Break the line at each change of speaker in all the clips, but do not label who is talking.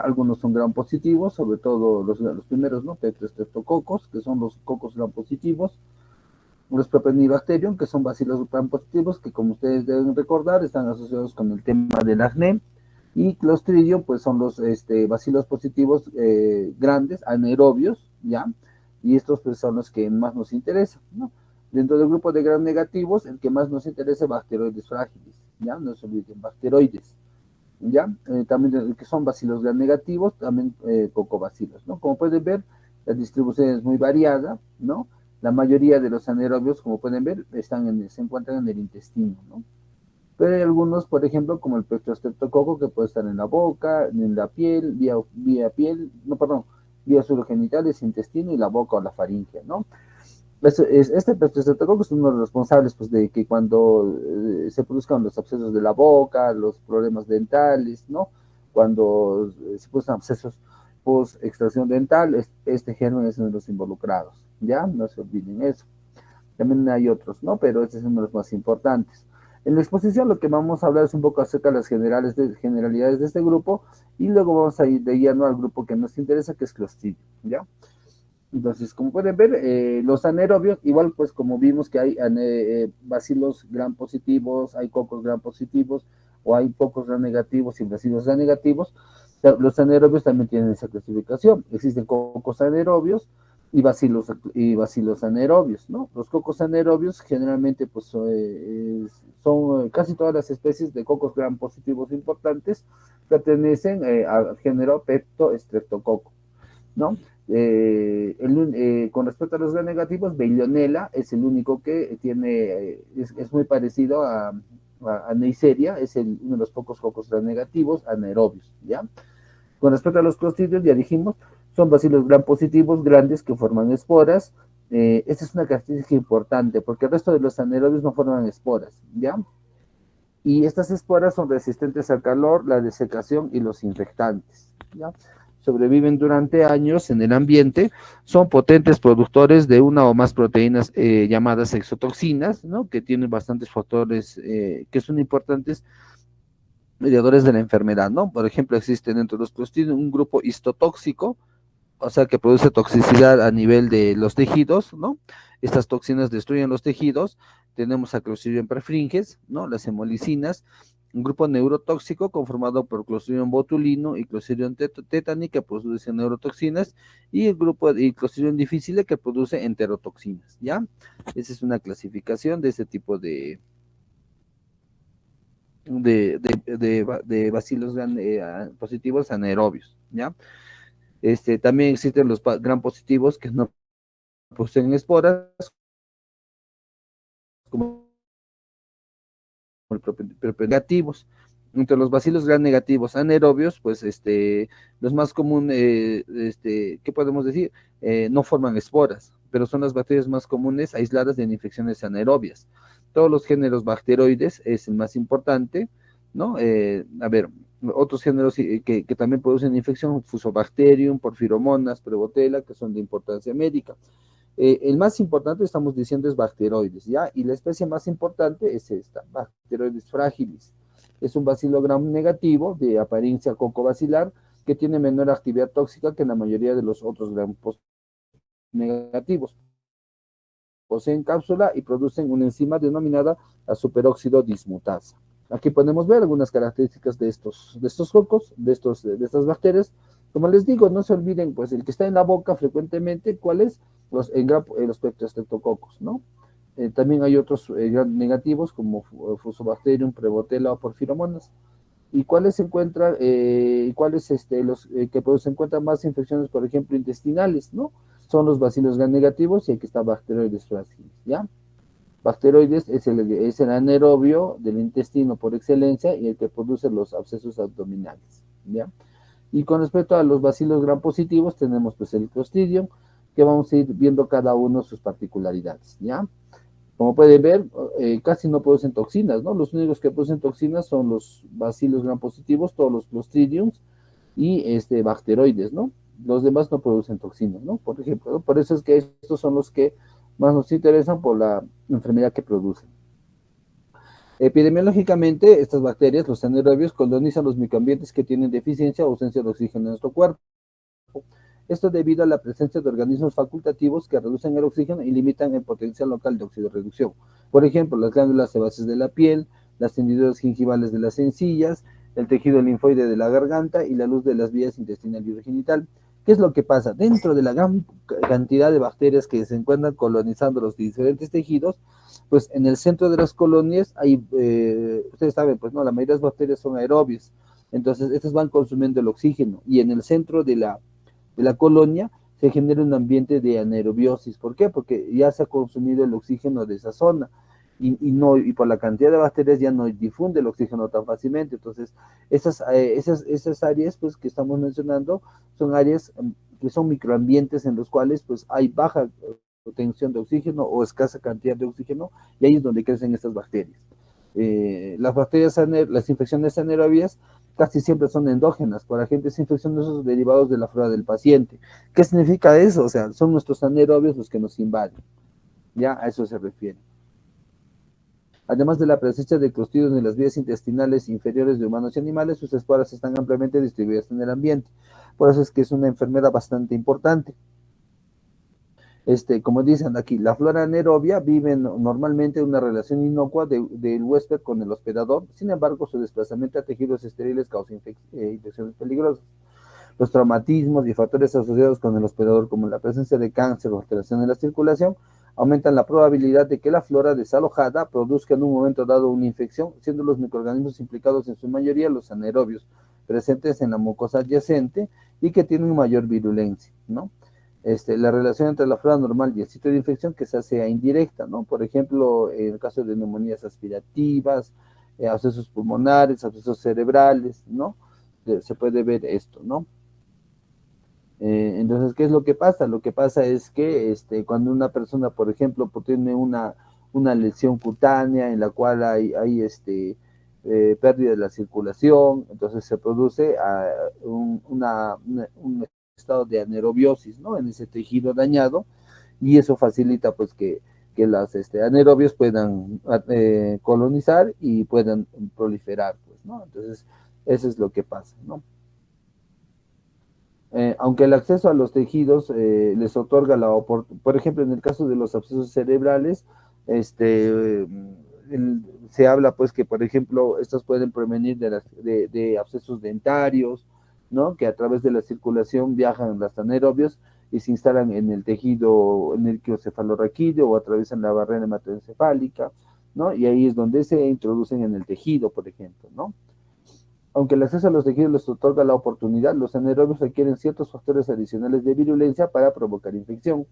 algunos son gram positivos, sobre todo los primeros, ¿no? Streptococcus, que son los cocos gram positivos, los Propionibacterium, que son bacilos gram positivos, que como ustedes deben recordar, están asociados con el tema del acné, y Clostridium, pues son los bacilos positivos grandes, anaerobios, ¿ya? Y estos pues son los que más nos interesan, ¿no? Dentro del grupo de gram negativos, el que más nos interesa es Bacteroides frágiles, ¿ya? No se olviden, bacteroides, ¿ya? También que son bacilos gram negativos, también cocobacilos, ¿no? Como pueden ver, la distribución es muy variada, ¿no? La mayoría de los anaerobios, como pueden ver, se encuentran en el intestino, ¿no? Pero hay algunos, por ejemplo, como el Streptococo, que puede estar en la boca, en la piel, vía piel, no, perdón, vías urogenitales, intestino y la boca o la faringe, ¿no? Este Streptococo es uno de los responsables, pues, de que cuando se produzcan los abscesos de la boca, los problemas dentales, ¿no? Cuando se produzcan abscesos post extracción dental, este germen es uno de los involucrados, ¿ya? No se olviden eso. También hay otros, ¿no? Pero este es uno de los más importantes. En la exposición lo que vamos a hablar es un poco acerca de las generalidades de este grupo y luego vamos a ir de lleno al grupo que nos interesa, que es Clostridium, ¿ya? Entonces, como pueden ver, los anaerobios, igual pues como vimos que hay bacilos gram positivos, hay cocos gram positivos, o hay cocos gram negativos y bacilos gram negativos, los anaerobios también tienen esa clasificación. Existen cocos anaerobios y bacilos anaerobios, ¿no? Los cocos anaerobios generalmente pues son casi todas las especies de cocos gram positivos importantes pertenecen al género Peptostreptococcus, ¿no? Con respecto a los gram negativos, Bellonella es el único que tiene, es muy parecido a Neisseria, es uno de los pocos cocos gram negativos anaerobios, ¿ya? Con respecto a los clostridios, ya dijimos, son bacilos gram positivos grandes que forman esporas. Esta es una característica importante porque el resto de los anaerobios no forman esporas, ¿ya? Y estas esporas son resistentes al calor, la desecación y los infectantes, ¿ya? Sobreviven durante años en el ambiente, son potentes productores de una o más proteínas llamadas exotoxinas, ¿no? Que tienen bastantes factores que son importantes mediadores de la enfermedad, ¿no? Por ejemplo, existe dentro de los clostridium un grupo histotóxico, o sea, que produce toxicidad a nivel de los tejidos, ¿no? Estas toxinas destruyen los tejidos. Tenemos a Clostridium perfringens, ¿no? Las hemolicinas, un grupo neurotóxico conformado por Clostridium botulino y Clostridium tetani que producen neurotoxinas y el grupo de Clostridium difficile que produce enterotoxinas, ¿ya? Esa es una clasificación de ese tipo de bacilos positivos anaerobios, ¿ya? También existen los gram positivos que no poseen esporas, como negativos. Entre los bacilos gram negativos anaerobios, pues los más comunes, ¿qué podemos decir? No forman esporas, pero son las bacterias más comunes aisladas de infecciones anaerobias. Todos los géneros bacteroides es el más importante, ¿no? A ver, otros géneros que también producen infección, Fusobacterium, Porphyromonas, Prevotella, que son de importancia médica. El más importante, estamos diciendo, es bacteroides, ¿ya? Y la especie más importante es esta, Bacteroides fragilis. Es un bacilo gram negativo de apariencia cocobacilar que tiene menor actividad tóxica que la mayoría de los otros gram negativos. Poseen cápsula y producen una enzima denominada la superóxido dismutasa. Aquí podemos ver algunas características de estos cocos, de estas bacterias. Como les digo, no se olviden, pues, el que está en la boca frecuentemente, ¿cuál es? Los Streptococcus, ¿no? También hay otros negativos como Fusobacterium, Prevotella o Porphyromonas. ¿Y cuáles se encuentran, cuáles los que se encuentran más infecciones, por ejemplo, intestinales, ¿no? Son los bacilos gram negativos y aquí está Bacteroides frágiles, ¿ya? Bacteroides es el anaerobio del intestino por excelencia y el que produce los abscesos abdominales, ¿ya? Y con respecto a los bacilos gram positivos, tenemos pues el Clostridium, que vamos a ir viendo cada uno sus particularidades, ¿ya? Como pueden ver, casi no producen toxinas, ¿no? Los únicos que producen toxinas son los bacilos gram positivos, todos los Clostridiums y bacteroides, ¿no? Los demás no producen toxinas, ¿no? Por ejemplo, ¿no? Por eso es que estos son los que más nos interesan por la enfermedad que producen. Epidemiológicamente, estas bacterias, los anaerobios, colonizan los microambientes que tienen deficiencia o ausencia de oxígeno en nuestro cuerpo. Esto debido a la presencia de organismos facultativos que reducen el oxígeno y limitan el potencial local de oxidorreducción. Por ejemplo, las glándulas sebáceas de la piel, las hendiduras gingivales de las encías, el tejido linfoide de la garganta y la luz de las vías intestinal y urogenital. ¿Qué es lo que pasa? Dentro de la gran cantidad de bacterias que se encuentran colonizando los diferentes tejidos, pues en el centro de las colonias hay, ustedes saben, pues no, la mayoría de las bacterias son aerobias, entonces estas van consumiendo el oxígeno y en el centro de la colonia se genera un ambiente de anaerobiosis. ¿Por qué? Porque ya se ha consumido el oxígeno de esa zona y por la cantidad de bacterias ya no difunde el oxígeno tan fácilmente. Entonces, esas áreas pues, que estamos mencionando son áreas que son microambientes en los cuales pues, hay baja tensión de oxígeno o escasa cantidad de oxígeno y ahí es donde crecen estas bacterias. Las bacterias, las infecciones anaerobias casi siempre son endógenas por agentes infecciosos derivados de la flora del paciente. ¿Qué significa eso? O sea, son nuestros anaerobios los que nos invaden. Ya a eso se refiere. Además de la presencia de clostridios en las vías intestinales inferiores de humanos y animales, sus esporas están ampliamente distribuidas en el ambiente. Por eso es que es una enfermedad bastante importante. Como dicen aquí, la flora anaerobia vive normalmente una relación inocua del huésped con el hospedador, sin embargo, su desplazamiento a tejidos estériles causa infecciones peligrosas. Los traumatismos y factores asociados con el hospedador, como la presencia de cáncer o alteración en la circulación, aumentan la probabilidad de que la flora desalojada produzca en un momento dado una infección, siendo los microorganismos implicados en su mayoría los anaerobios, presentes en la mucosa adyacente y que tienen mayor virulencia, ¿no? La relación entre la flora normal y el sitio de infección que se hace indirecta, ¿no? Por ejemplo, en el caso de neumonías aspirativas, abscesos pulmonares, abscesos cerebrales, ¿no? Se puede ver esto, ¿no? Entonces, ¿qué es lo que pasa? Lo que pasa es que cuando una persona, por ejemplo, tiene una lesión cutánea en la cual hay pérdida de la circulación, entonces se produce un estado de anaerobiosis, ¿no? En ese tejido dañado, y eso facilita pues que los anaerobios puedan colonizar y puedan proliferar, pues, ¿no? Entonces, eso es lo que pasa, ¿no? Aunque el acceso a los tejidos les otorga la oportunidad, por ejemplo, en el caso de los abscesos cerebrales, este, se habla pues que, por ejemplo, estos pueden provenir de abscesos dentarios, ¿no? Que a través de la circulación viajan los anaerobios y se instalan en el tejido, en el quiocefalorraquídeo o atraviesan la barrera hematoencefálica, ¿no? Y ahí es donde se introducen en el tejido, por ejemplo, ¿no? Aunque el acceso a los tejidos les otorga la oportunidad, los anaerobios requieren ciertos factores adicionales de virulencia para provocar infección.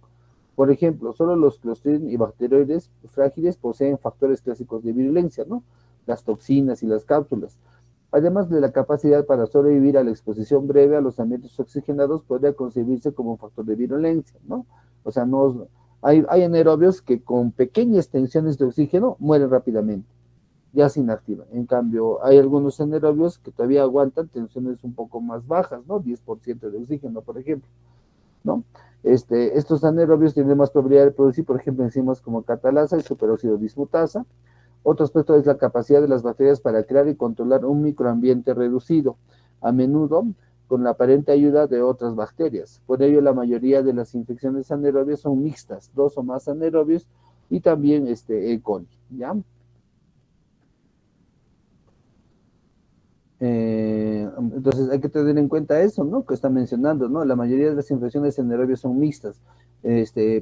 Por ejemplo, solo los clostridium y bacteroides frágiles poseen factores clásicos de virulencia, ¿no? Las toxinas y las cápsulas. Además de la capacidad para sobrevivir a la exposición breve a los ambientes oxigenados, podría concebirse como un factor de virulencia, ¿no? O sea, hay anaerobios que con pequeñas tensiones de oxígeno mueren rápidamente, ya se inactiva. En cambio, hay algunos anaerobios que todavía aguantan tensiones un poco más bajas, ¿no? 10% de oxígeno, por ejemplo, ¿no? Estos anaerobios tienen más probabilidad de producir, por ejemplo, enzimas como catalasa y superóxido dismutasa. Otro aspecto es la capacidad de las bacterias para crear y controlar un microambiente reducido, a menudo con la aparente ayuda de otras bacterias. Por ello, la mayoría de las infecciones anaerobias son mixtas, dos o más anaerobios y también E. coli, ¿ya? Entonces hay que tener en cuenta eso, ¿no? Que está mencionando, ¿no? La mayoría de las infecciones anaerobias son mixtas.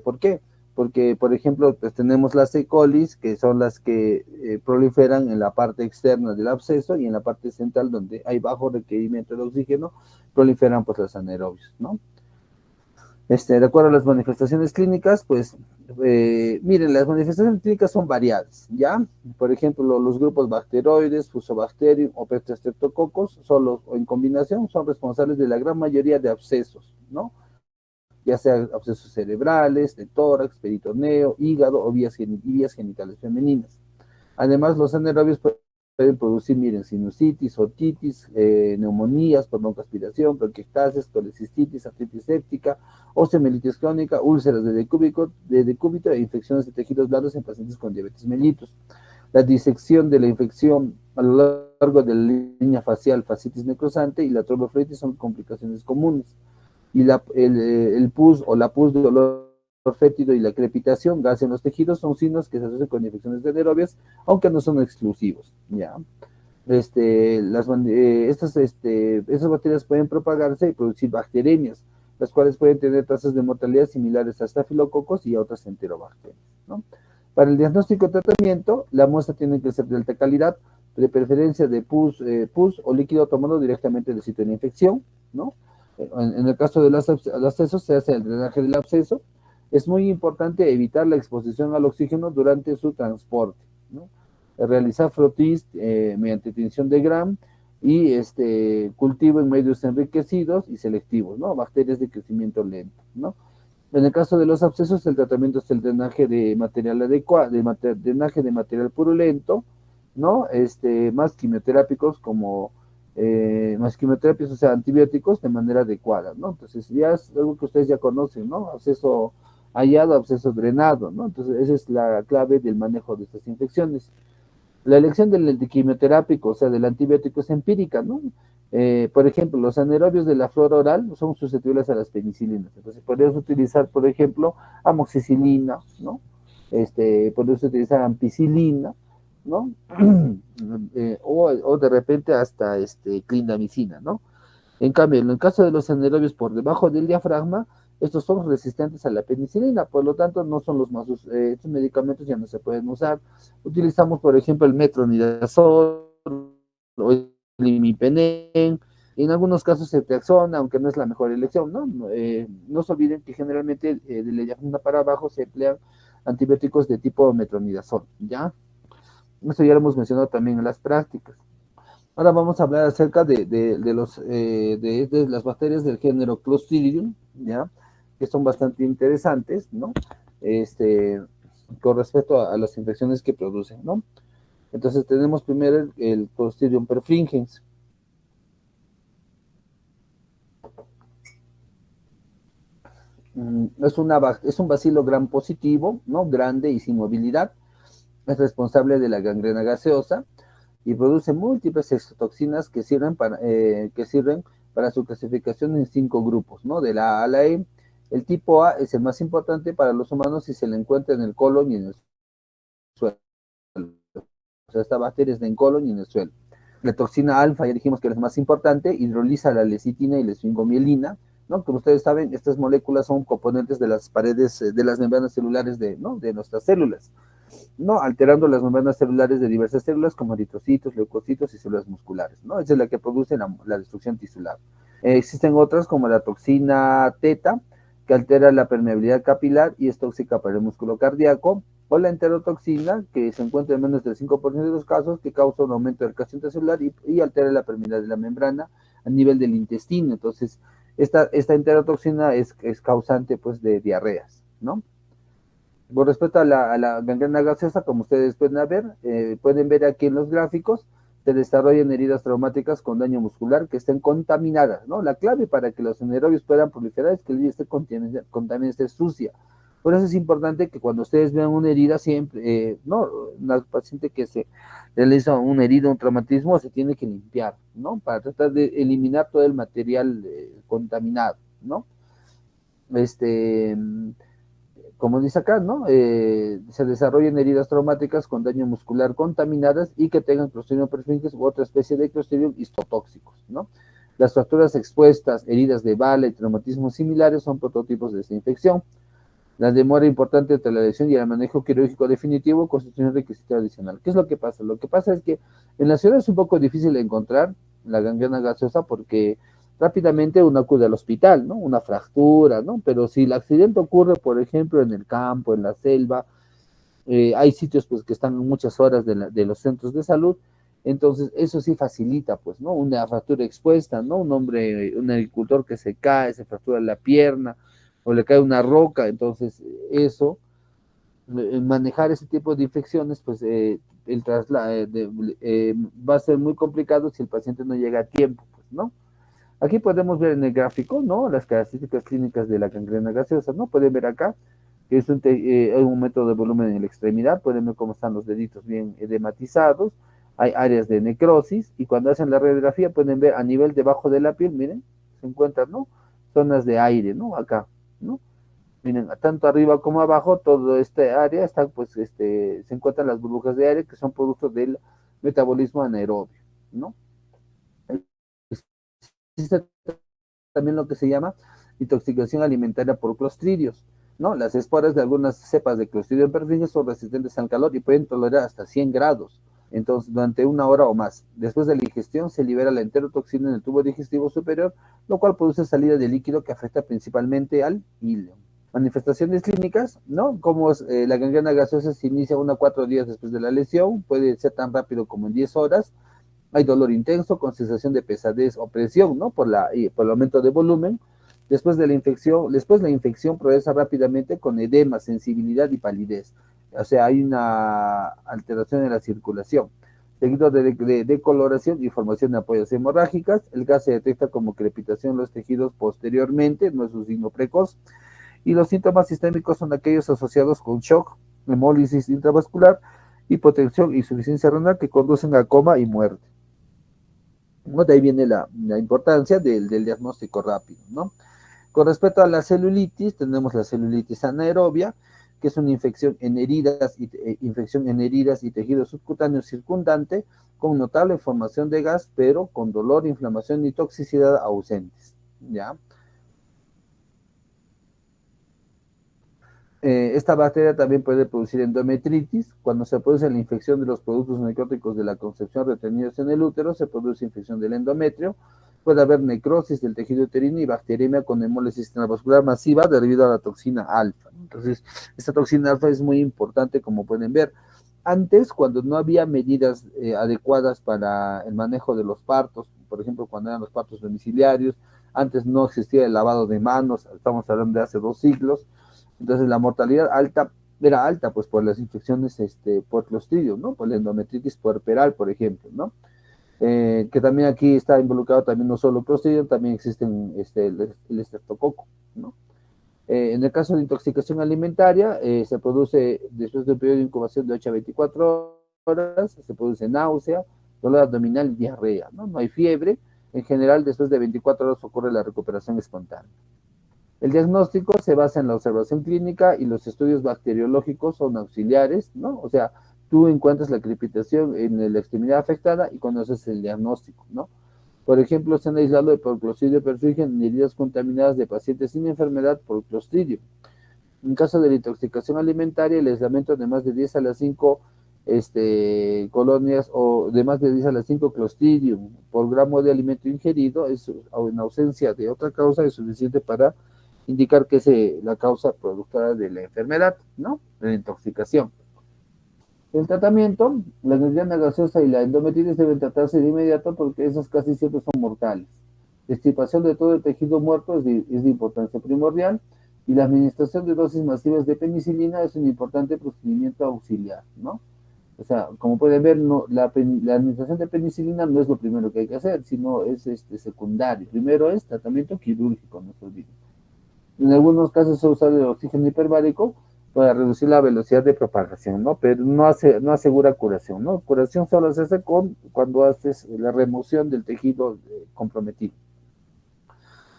¿Por qué? Porque, por ejemplo, pues tenemos las E. coli, que son las que proliferan en la parte externa del absceso y en la parte central, donde hay bajo requerimiento de oxígeno, proliferan pues los anaerobios, ¿no? De acuerdo a las manifestaciones clínicas, pues, miren, las manifestaciones clínicas son variadas, ¿ya? Por ejemplo, los grupos bacteroides, Fusobacterium o Streptococcus, solos o en combinación, son responsables de la gran mayoría de abscesos, ¿no? Ya sea abscesos cerebrales, de tórax, peritoneo, hígado o vías genitales femeninas. Además, los anaerobios pueden producir, miren, sinusitis, otitis, neumonías por broncoaspiración, bronquiectasis, colecistitis, artritis séptica, osteomielitis crónica, úlceras de decúbito e infecciones de tejidos blandos en pacientes con diabetes mellitus. la disección de la infección a lo largo de la línea facial, fascitis necrosante y la tromboflebitis son complicaciones comunes. Y el pus o la pus de dolor fétido y la crepitación, gas en los tejidos son signos que se asocian con infecciones anaerobias, aunque no son exclusivos. ¿Ya? Estas bacterias pueden propagarse y producir bacteremias, las cuales pueden tener tasas de mortalidad similares a estafilococos y a otras enterobacterias, ¿no? Para el diagnóstico y tratamiento, la muestra tiene que ser de alta calidad, de preferencia de pus o líquido tomado directamente del sitio de la infección, ¿no? En el caso de los abscesos, se hace el drenaje del absceso. Es muy importante evitar la exposición al oxígeno durante su transporte, ¿no? Realizar frotis mediante tinción de Gram y cultivo en medios enriquecidos y selectivos, ¿no? Bacterias de crecimiento lento, ¿no? En el caso de los abscesos, el tratamiento es el drenaje de material adecuado, drenaje de material purulento, ¿no? Más quimioterápicos como más quimioterapias, o sea, antibióticos de manera adecuada, ¿no? Entonces, ya es algo que ustedes ya conocen, ¿no? Absceso hallado, absceso drenado, ¿no? Entonces, esa es la clave del manejo de estas infecciones. La elección del antiquimioterápico, o sea, del antibiótico es empírica, ¿no? Por ejemplo, los anaerobios de la flora oral son susceptibles a las penicilinas. Entonces, podrías utilizar, por ejemplo, amoxicilina, ¿no? Podrías utilizar ampicilina, ¿no? O de repente hasta clindamicina, ¿no? En cambio, en el caso de los anaerobios por debajo del diafragma, estos son resistentes a la penicilina, por lo tanto no son los más, estos medicamentos ya no se pueden usar. Utilizamos, por ejemplo, el metronidazol o el imipenem, en algunos casos el Ceftriaxona, aunque no es la mejor elección, ¿no? No se olviden que generalmente de la diafragma para abajo se emplean antibióticos de tipo metronidazol, ¿ya? Eso ya lo hemos mencionado también en las prácticas. Ahora vamos a hablar acerca de las bacterias del género Clostridium, ¿ya? Que son bastante interesantes, ¿no? Con respecto a las infecciones que producen, ¿no? Entonces tenemos primero el Clostridium perfringens. Es un bacilo gram positivo, ¿no? Grande y sin movilidad. Es responsable de la gangrena gaseosa y produce múltiples exotoxinas que sirven para su clasificación en 5 grupos, ¿no? De la A a la E. El tipo A es el más importante para los humanos si se le encuentra en el colon y en el suelo. O sea, esta bacteria es en colon y en el suelo. La toxina alfa, ya dijimos que es más importante, hidroliza la lecitina y la esfingomielina, ¿no? Como ustedes saben, estas moléculas son componentes de las paredes, de las membranas celulares ¿no? De nuestras células, ¿no? Alterando las membranas celulares de diversas células como eritrocitos, leucocitos y células musculares, ¿no? Esa es la que produce la destrucción tisular. Existen otras como la toxina teta, que altera la permeabilidad capilar y es tóxica para el músculo cardíaco, o la enterotoxina, que se encuentra en menos del 5% de los casos, que causa un aumento del calcio intracelular y altera la permeabilidad de la membrana a nivel del intestino. Entonces, esta enterotoxina es causante, pues, de diarreas, ¿no? Con respecto a la gangrena gaseosa, como ustedes pueden ver aquí en los gráficos, se desarrollan heridas traumáticas con daño muscular que estén contaminadas, ¿no? La clave para que los anaerobios puedan proliferar es que la herida esté contaminada, esté sucia. Por eso es importante que cuando ustedes vean una herida siempre, ¿no? Una paciente que se realiza una herida, un traumatismo, se tiene que limpiar, ¿no? Para tratar de eliminar todo el material contaminado, ¿no? Este, como dice acá, ¿no? Se desarrollan heridas traumáticas con daño muscular contaminadas y que tengan Clostridium perfringens u otra especie de Clostridium histotóxicos, ¿no? Las fracturas expuestas, heridas de bala y traumatismos similares son prototipos de esta infección. La demora importante entre la lesión y el manejo quirúrgico definitivo constituye un requisito adicional. ¿Qué es lo que pasa? Lo que pasa es que en la ciudad es un poco difícil encontrar la gangrena gaseosa porque rápidamente uno acude al hospital, ¿no? Una fractura, ¿no? Pero si el accidente ocurre, por ejemplo, en el campo, en la selva, hay sitios pues que están muchas horas de los centros de salud, entonces eso sí facilita, pues, ¿no? Una fractura expuesta, ¿no? Un agricultor que se cae, se fractura la pierna, o le cae una roca, entonces eso, manejar ese tipo de infecciones, pues el traslado va a ser muy complicado si el paciente no llega a tiempo, pues, ¿no? Aquí podemos ver en el gráfico, ¿no? Las características clínicas de la gangrena gaseosa, ¿no? Pueden ver acá, que es un aumento de volumen en la extremidad, pueden ver cómo están los deditos bien edematizados, hay áreas de necrosis, y cuando hacen la radiografía pueden ver a nivel debajo de la piel, miren, se encuentran, ¿no? Zonas de aire, ¿no? Acá, ¿no? Miren, tanto arriba como abajo, todo este área está, pues, se encuentran las burbujas de aire que son productos del metabolismo anaerobio, ¿no? Existe también lo que se llama intoxicación alimentaria por clostridios, ¿no? Las esporas de algunas cepas de Clostridium perfringens son resistentes al calor y pueden tolerar hasta 100 grados. Entonces, durante una hora o más. Después de la ingestión, se libera la enterotoxina en el tubo digestivo superior, lo cual produce salida de líquido que afecta principalmente al hilo. Manifestaciones clínicas, ¿no? Como la gangrena gaseosa se inicia 1 a 4 días después de la lesión, puede ser tan rápido como en 10 horas. Hay dolor intenso con sensación de pesadez o presión, ¿no? Por el aumento de volumen. Después la infección progresa rápidamente con edema, sensibilidad y palidez. O sea, hay una alteración en la circulación. Seguido de coloración y formación de ampollas hemorrágicas. El gas se detecta como crepitación en los tejidos posteriormente, no es un signo precoz. Y los síntomas sistémicos son aquellos asociados con shock, hemólisis intravascular, hipotensión y insuficiencia renal que conducen a coma y muerte. ¿No? De ahí viene la importancia del diagnóstico rápido, ¿no? Con respecto a la celulitis, tenemos la celulitis anaerobia, que es una infección en heridas y tejido subcutáneo circundante, con notable formación de gas, pero con dolor, inflamación y toxicidad ausentes, ¿ya? Esta bacteria también puede producir endometritis. Cuando se produce la infección de los productos necróticos de la concepción retenidos en el útero, se produce infección del endometrio. Puede haber necrosis del tejido uterino y bacteriemia con hemólisis intravascular masiva debido a la toxina alfa. Entonces, esta toxina alfa es muy importante, como pueden ver. Antes, cuando no había medidas adecuadas para el manejo de los partos, por ejemplo, cuando eran los partos domiciliarios, antes no existía el lavado de manos, estamos hablando de hace 2 siglos. Entonces la mortalidad era alta, pues por las infecciones por clostridium, ¿no? Por la endometritis puerperal, por ejemplo, ¿no? Que también aquí está involucrado también no solo clostridium, también existen el estreptococo, ¿no? En el caso de intoxicación alimentaria, se produce después de un periodo de incubación de 8 a 24 horas, se produce náusea, dolor abdominal y diarrea, ¿no? No hay fiebre. En general, después de 24 horas ocurre la recuperación espontánea. El diagnóstico se basa en la observación clínica y los estudios bacteriológicos son auxiliares, ¿no? O sea, tú encuentras la crepitación en la extremidad afectada y conoces el diagnóstico, ¿no? Por ejemplo, se han aislado por Clostridium perfringens en heridas contaminadas de pacientes sin enfermedad por Clostridium. En caso de la intoxicación alimentaria, el aislamiento de más de 10 a las 5 colonias o de más de 10 a las 5 Clostridium por gramo de alimento ingerido, en ausencia de otra causa, es suficiente para indicar que es la causa productora de la enfermedad, ¿no? De la intoxicación. El tratamiento, la gangrena gaseosa y la endometritis deben tratarse de inmediato porque esas casi siempre son mortales. La extirpación de todo el tejido muerto es de importancia primordial y la administración de dosis masivas de penicilina es un importante procedimiento auxiliar, ¿no? O sea, como pueden ver, no, la administración de penicilina no es lo primero que hay que hacer, sino es secundario. Primero es tratamiento quirúrgico, no se olviden. En algunos casos se usa el oxígeno hiperbárico para reducir la velocidad de propagación, ¿no? Pero no asegura curación, ¿no? Curación solo se hace cuando haces la remoción del tejido comprometido.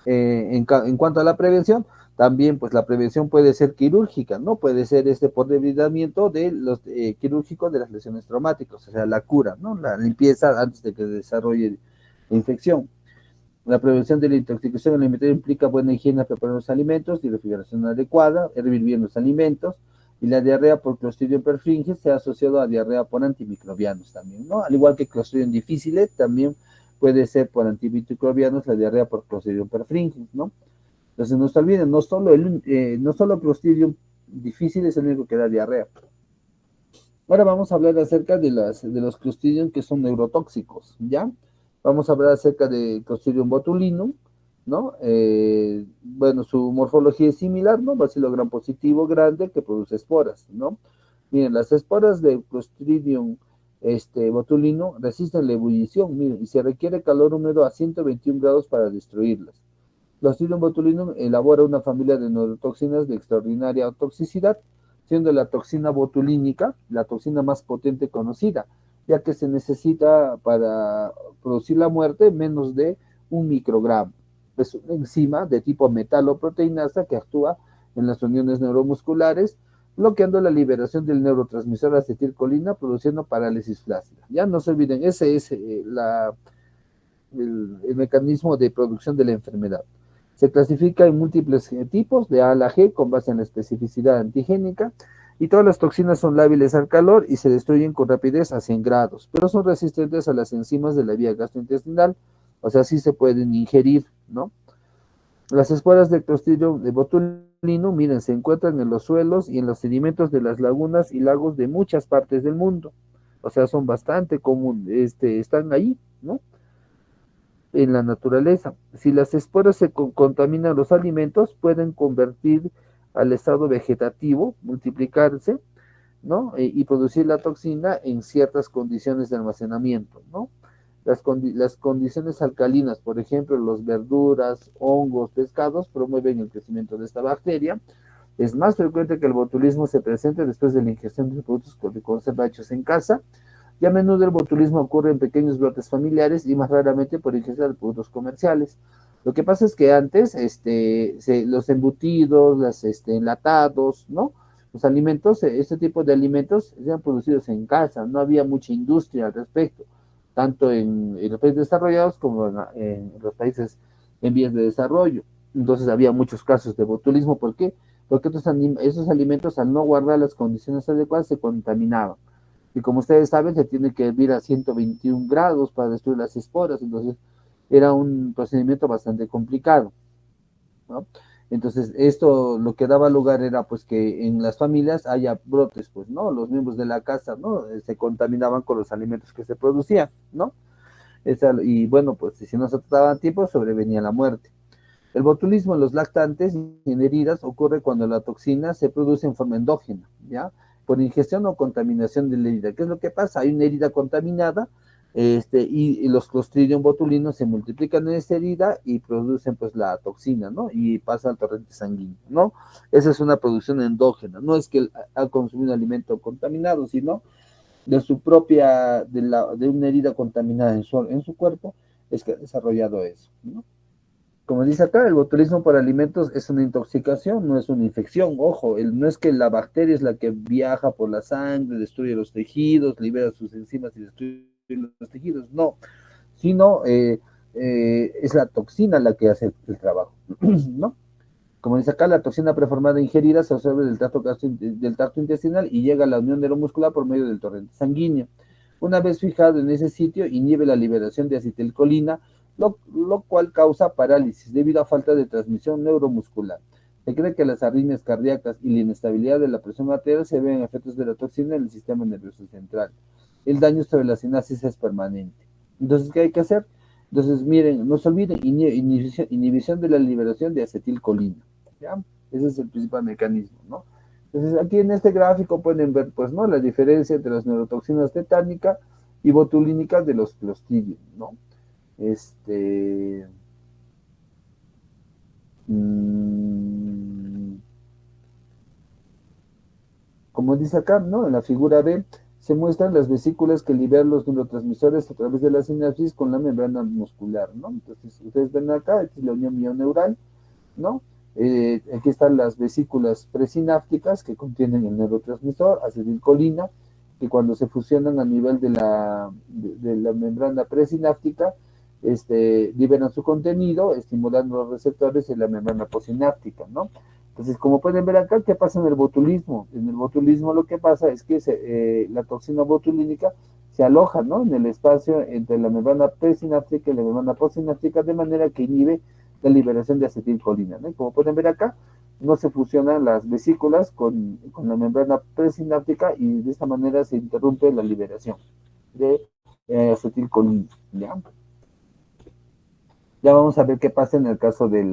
En cuanto a la prevención, también pues la prevención puede ser quirúrgica, ¿no? Puede ser por debilitamiento de los quirúrgicos de las lesiones traumáticas, o sea, la cura, ¿no? La limpieza antes de que desarrolle la infección. La prevención de la intoxicación alimentaria implica buena higiene al preparar los alimentos y refrigeración adecuada, hervir bien los alimentos, y la diarrea por Clostridium perfringens se ha asociado a diarrea por antimicrobianos también, ¿no? Al igual que Clostridium difficile, también puede ser por antimicrobianos la diarrea por Clostridium perfringens, ¿no? Entonces no se olviden, no solo Clostridium difficile es el único que da diarrea. Ahora vamos a hablar acerca de los Clostridium que son neurotóxicos, ¿ya? Vamos a hablar acerca de Clostridium botulinum, ¿no? Bueno, su morfología es similar, ¿no? Bacilo gram positivo grande que produce esporas, ¿no? Miren, las esporas de Clostridium botulinum resisten la ebullición, miren, y se requiere calor húmedo a 121 grados para destruirlas. Clostridium botulinum elabora una familia de neurotoxinas de extraordinaria toxicidad, siendo la toxina botulínica la toxina más potente conocida, ya que se necesita para producir la muerte menos de 1 microgramo. Es una enzima de tipo metaloproteinasa que actúa en las uniones neuromusculares, bloqueando la liberación del neurotransmisor acetilcolina, produciendo parálisis flácida. Ya no se olviden, ese es el mecanismo de producción de la enfermedad. Se clasifica en múltiples tipos, de A a la G, con base en la especificidad antigénica, y todas las toxinas son lábiles al calor y se destruyen con rapidez a 100 grados, pero son resistentes a las enzimas de la vía gastrointestinal, o sea, sí se pueden ingerir, ¿no? Las esporas de Clostridium de botulino, miren, se encuentran en los suelos y en los sedimentos de las lagunas y lagos de muchas partes del mundo, o sea, son bastante comunes, están ahí, ¿no? En la naturaleza. Si las esporas se contaminan los alimentos, pueden convertir al estado vegetativo, multiplicarse, ¿no? Y producir la toxina en ciertas condiciones de almacenamiento, ¿no? Las condiciones alcalinas, por ejemplo, los verduras, hongos, pescados, promueven el crecimiento de esta bacteria. Es más frecuente que el botulismo se presente después de la ingestión de productos de conserva hechos en casa, y a menudo el botulismo ocurre en pequeños brotes familiares y más raramente por ingesta de productos comerciales. Lo que pasa es que antes los embutidos, enlatados, ¿no? Los alimentos, este tipo de alimentos eran producidos en casa, no había mucha industria al respecto, tanto en los países desarrollados como en los países en vías de desarrollo. Entonces había muchos casos de botulismo. ¿Por qué? Porque esos alimentos, al no guardar las condiciones adecuadas, se contaminaban. Y como ustedes saben, se tiene que hervir a 121 grados para destruir las esporas, entonces era un procedimiento bastante complicado, ¿no? Entonces, esto lo que daba lugar era pues que en las familias haya brotes, pues, ¿no? Los miembros de la casa, ¿no? Se contaminaban con los alimentos que se producían, ¿no? Y bueno, pues si no se trataba a tiempo, sobrevenía la muerte. El botulismo en los lactantes y en heridas ocurre cuando la toxina se produce en forma endógena, ¿ya? Por ingestión o contaminación de la herida. ¿Qué es lo que pasa? Hay una herida contaminada, y los clostridium botulinos se multiplican en esa herida y producen pues la toxina, ¿no? Y pasa al torrente sanguíneo, ¿no? Esa es una producción endógena. No es que ha consumido un alimento contaminado, sino de su propia, de una herida contaminada en su cuerpo, es que ha desarrollado eso, ¿no? Como dice acá, el botulismo por alimentos es una intoxicación, no es una infección. Ojo, no es que la bacteria es la que viaja por la sangre, destruye los tejidos, libera sus enzimas y destruye los tejidos, no, sino es la toxina la que hace el trabajo, ¿no? Como dice acá, la toxina preformada ingerida se absorbe del tracto intestinal y llega a la unión neuromuscular por medio del torrente sanguíneo. Una vez fijado en ese sitio, inhibe la liberación de acetilcolina, lo cual causa parálisis debido a falta de transmisión neuromuscular. Se cree que las arritmias cardíacas y la inestabilidad de la presión arterial se ven efectos de la toxina en el sistema nervioso central. El daño sobre la sinapsis es permanente. Entonces, ¿qué hay que hacer? Entonces, miren, no se olviden, inhibición de la liberación de acetilcolina, ¿ya? Ese es el principal mecanismo, ¿no? Entonces, aquí en este gráfico pueden ver, pues, ¿no? La diferencia entre las neurotoxinas tetánica y botulínicas de los clostridium, ¿no? Este... mmm, Como dice acá, ¿no? En la figura B se muestran las vesículas que liberan los neurotransmisores a través de la sinapsis con la membrana muscular, ¿no? Entonces, ustedes ven acá, esta es la unión mioneural, ¿no? Aquí están las vesículas presinápticas que contienen el neurotransmisor, acetilcolina, que cuando se fusionan a nivel de la membrana presináptica, liberan su contenido, estimulando los receptores en la membrana posináptica, ¿no? Entonces, como pueden ver acá, ¿qué pasa en el botulismo? En el botulismo lo que pasa es que la toxina botulínica se aloja, ¿no? En el espacio entre la membrana presináptica y la membrana posináptica, de manera que inhibe la liberación de acetilcolina, ¿no? Como pueden ver acá, no se fusionan las vesículas con la membrana presináptica y de esta manera se interrumpe la liberación de acetilcolina, ¿ya? Ya vamos a ver qué pasa en el caso del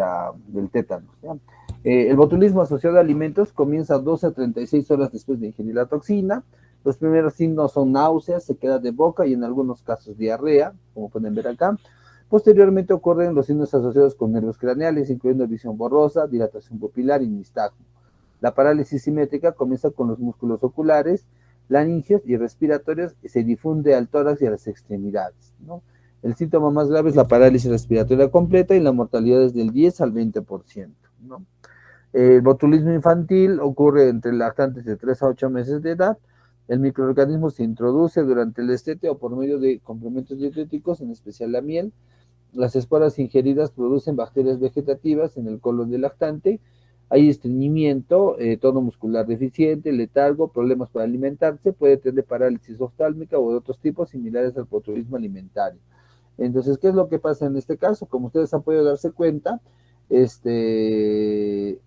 tétano, ¿ya? El botulismo asociado a alimentos comienza 12 a 36 horas después de ingerir la toxina. Los primeros signos son náuseas, sequedad de boca y en algunos casos diarrea, como pueden ver acá. Posteriormente ocurren los signos asociados con nervios craneales, incluyendo visión borrosa, dilatación pupilar y nistagmo. La parálisis simétrica comienza con los músculos oculares, laringeos y respiratorios y se difunde al tórax y a las extremidades, ¿no? El síntoma más grave es la parálisis respiratoria completa y la mortalidad es del 10 al 20%, ¿no? El botulismo infantil ocurre entre lactantes de 3 a 8 meses de edad. El microorganismo se introduce durante el destete o por medio de complementos dietéticos, en especial la miel. Las esporas ingeridas producen bacterias vegetativas en el colon del lactante. Hay estreñimiento, tono muscular deficiente, letargo, problemas para alimentarse, puede tener parálisis oftálmica o de otros tipos similares al botulismo alimentario. Entonces, ¿qué es lo que pasa en este caso? Como ustedes han podido darse cuenta, este,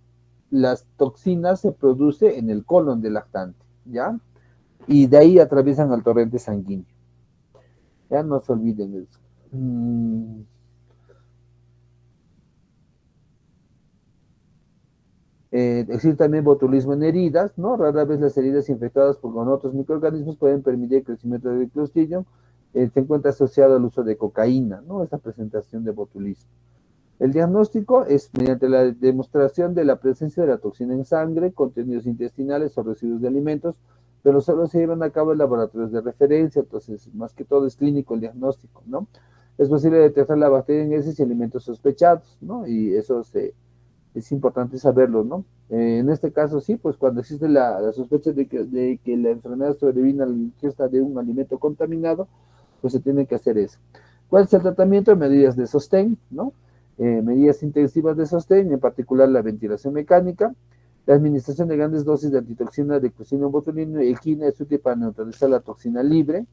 las toxinas se producen en el colon del lactante, ¿ya? Y de ahí atraviesan al torrente sanguíneo. Ya no se olviden eso. Existe también botulismo en heridas, ¿no? Rara vez las heridas infectadas con otros microorganismos pueden permitir el crecimiento del Clostridium. Se encuentra asociado al uso de cocaína, ¿no? Esta presentación de botulismo. El diagnóstico es mediante la demostración de la presencia de la toxina en sangre, contenidos intestinales o residuos de alimentos, pero solo se llevan a cabo en laboratorios de referencia, entonces más que todo es clínico el diagnóstico, ¿no? Es posible detectar la bacteria en heces y alimentos sospechados, ¿no? Y eso es importante saberlo, ¿no? En este caso sí, pues cuando existe la sospecha de que la enfermedad sobrevino a la ingesta de un alimento contaminado, pues se tiene que hacer eso. ¿Cuál es el tratamiento? Medidas de sostén, ¿no? Medidas intensivas de sostén, en particular la ventilación mecánica, la administración de grandes dosis de antitoxina de clostridium botulino y equina es útil para neutralizar la toxina libre,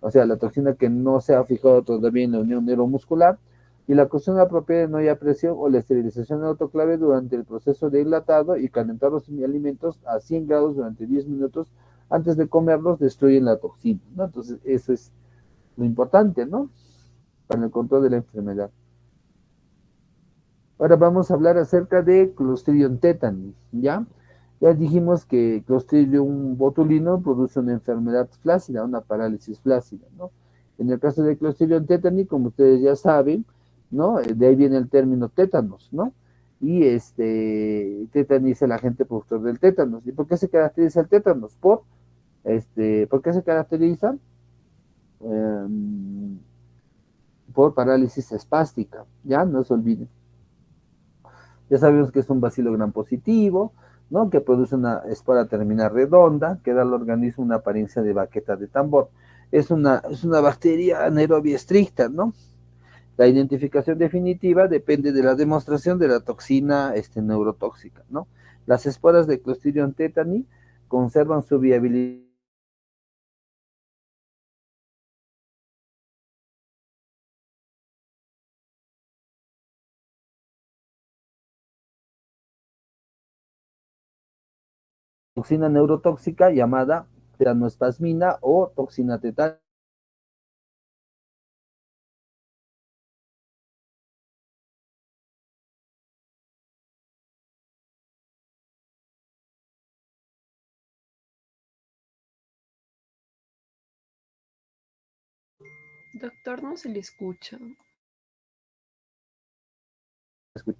o sea, la toxina que no se ha fijado todavía en la unión neuromuscular, y la cocción apropiada de no haya presión o la esterilización de autoclave durante el proceso de enlatado y calentar los alimentos a 100 grados durante 10 minutos antes de comerlos destruyen la toxina, ¿no? Entonces, eso es lo importante, ¿no? Para el control de la enfermedad. Ahora vamos a hablar acerca de Clostridium tetani, ¿ya? Ya dijimos que Clostridium botulino produce una enfermedad flácida, una parálisis flácida, ¿no? En el caso de Clostridium tetani, como ustedes ya saben, ¿no? De ahí viene el término tétanos, ¿no? Y tetani es el agente productor del tétanos. ¿Y por qué se caracteriza el tétanos? ¿Por qué se caracteriza? Um, por parálisis espástica, ¿ya? No se olviden. Ya sabemos que es un bacilo gram positivo, ¿no? Que produce una espora terminal redonda, que da al organismo una apariencia de baqueta de tambor. Es una bacteria anaerobia estricta, ¿no? La identificación definitiva depende de la demostración de la toxina neurotóxica, ¿no? Las esporas de Clostridium tetani conservan su viabilidad. Toxina neurotóxica llamada tetanospasmina o toxina tetánica.
Doctor, no se le escucha.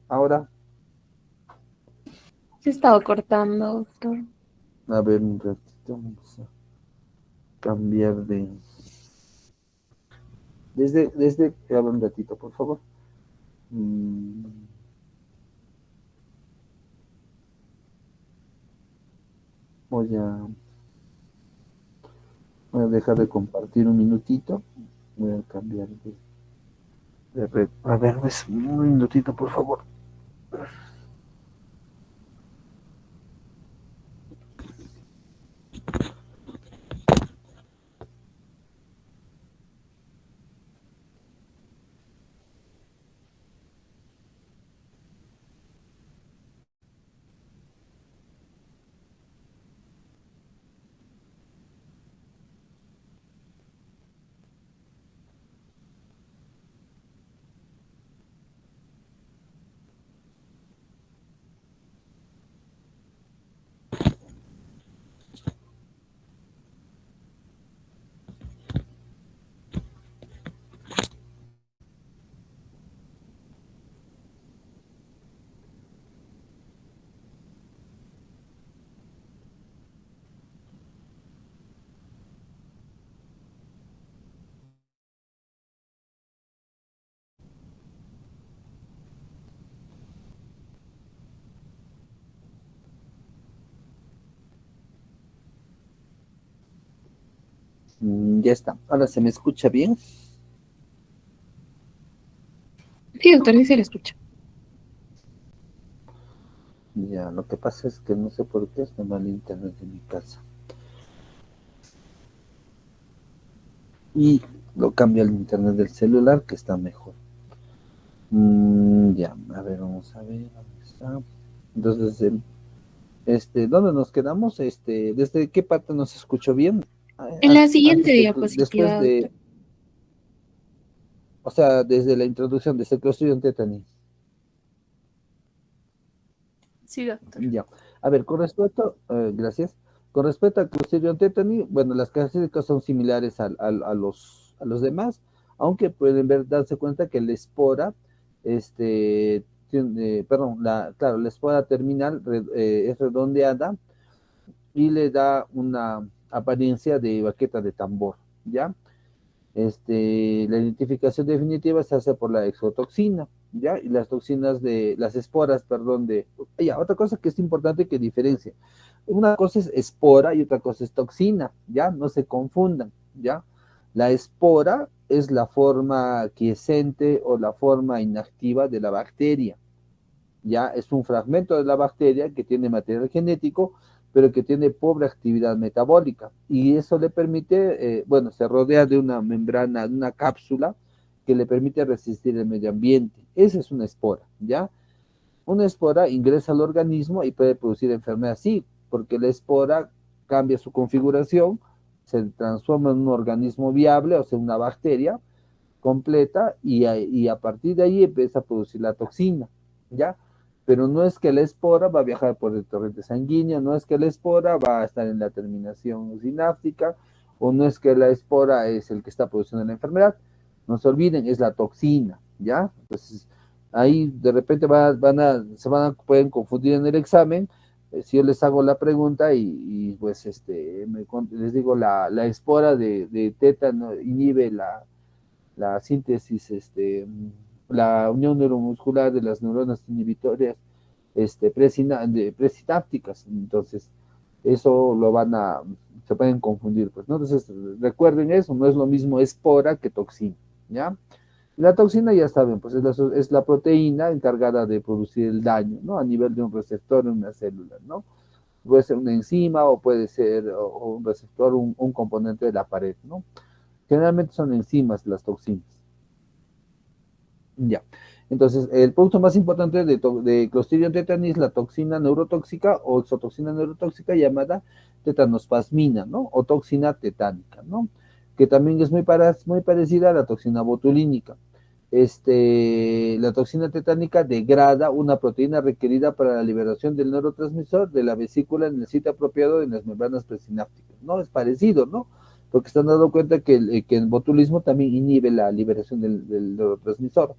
Ahora,
Se estaba cortando, doctor.
a ver un ratito, vamos a cambiar de... habla un ratito, por favor. Mm, voy a, voy a dejar de compartir un minutito. Voy a cambiar de red. A ver, pues, un minutito, por favor. Ya está. Ahora se me escucha bien.
Sí, doctor, sí se le escucha.
Ya, lo que pasa es que no sé por qué está mal internet en mi casa. Y lo cambio al internet del celular, que está mejor. Ya, a ver, vamos a ver, ¿dónde está? Entonces, ¿dónde nos quedamos? ¿Desde qué parte nos escuchó bien?
En la
Antes
siguiente
que, después
diapositiva,
de,
doctor.
o sea, desde la introducción, desde Clostridium tetani.
Sí, doctor.
Ya. A ver, gracias. Con respecto a Clostridium tetani, bueno, las características son similares a los demás, aunque pueden darse cuenta que la espora, perdón, claro, la espora terminal es redondeada y le da una apariencia de baqueta de tambor, ¿ya? La identificación definitiva se hace por la exotoxina, ¿ya? Y las esporas, perdón, ya, otra cosa que es importante que diferencia. Una cosa es espora y otra cosa es toxina, ¿ya? No se confundan, ¿ya? La espora es la forma quiescente o la forma inactiva de la bacteria, ya es un fragmento de la bacteria que tiene material genético, pero que tiene pobre actividad metabólica. Y eso le permite, bueno, se rodea de una membrana, de una cápsula que le permite resistir el medio ambiente. Esa es una espora, ¿ya? Una espora ingresa al organismo y puede producir enfermedad, sí, porque la espora cambia su configuración, se transforma en un organismo viable, o sea, una bacteria completa, y a partir de ahí empieza a producir la toxina, ¿ya? Pero no es que la espora va a viajar por el torrente sanguíneo, no es que la espora va a estar en la terminación sináptica, o no es que la espora es el que está produciendo la enfermedad. No se olviden, es la toxina, ¿ya? Entonces, ahí de repente pueden confundir en el examen. Si yo les hago la pregunta pues les digo, la espora de tétano inhibe la síntesis, la unión neuromuscular de las neuronas inhibitorias presinápticas. Entonces, eso se pueden confundir, pues, ¿no? Entonces, recuerden eso, no es lo mismo espora que toxina, ¿ya? La toxina, ya saben, pues es la proteína encargada de producir el daño, ¿no? A nivel de un receptor en una célula, ¿no? Puede ser una enzima o puede ser un receptor, un componente de la pared, ¿no? Generalmente son enzimas las toxinas. Ya. Entonces, el producto más importante de Clostridium tetani es la toxina neurotóxica o exotoxina neurotóxica llamada tetanospasmina, ¿no? O toxina tetánica, ¿no? Que también es muy parecida a la toxina botulínica. La toxina tetánica degrada una proteína requerida para la liberación del neurotransmisor de la vesícula en el sitio apropiado en las membranas presinápticas, ¿no? Es parecido, ¿no? Porque están dando cuenta que el botulismo también inhibe la liberación del neurotransmisor.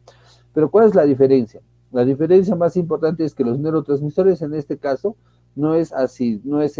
Pero ¿cuál es la diferencia? La diferencia más importante es que los neurotransmisores en este caso no es así, no es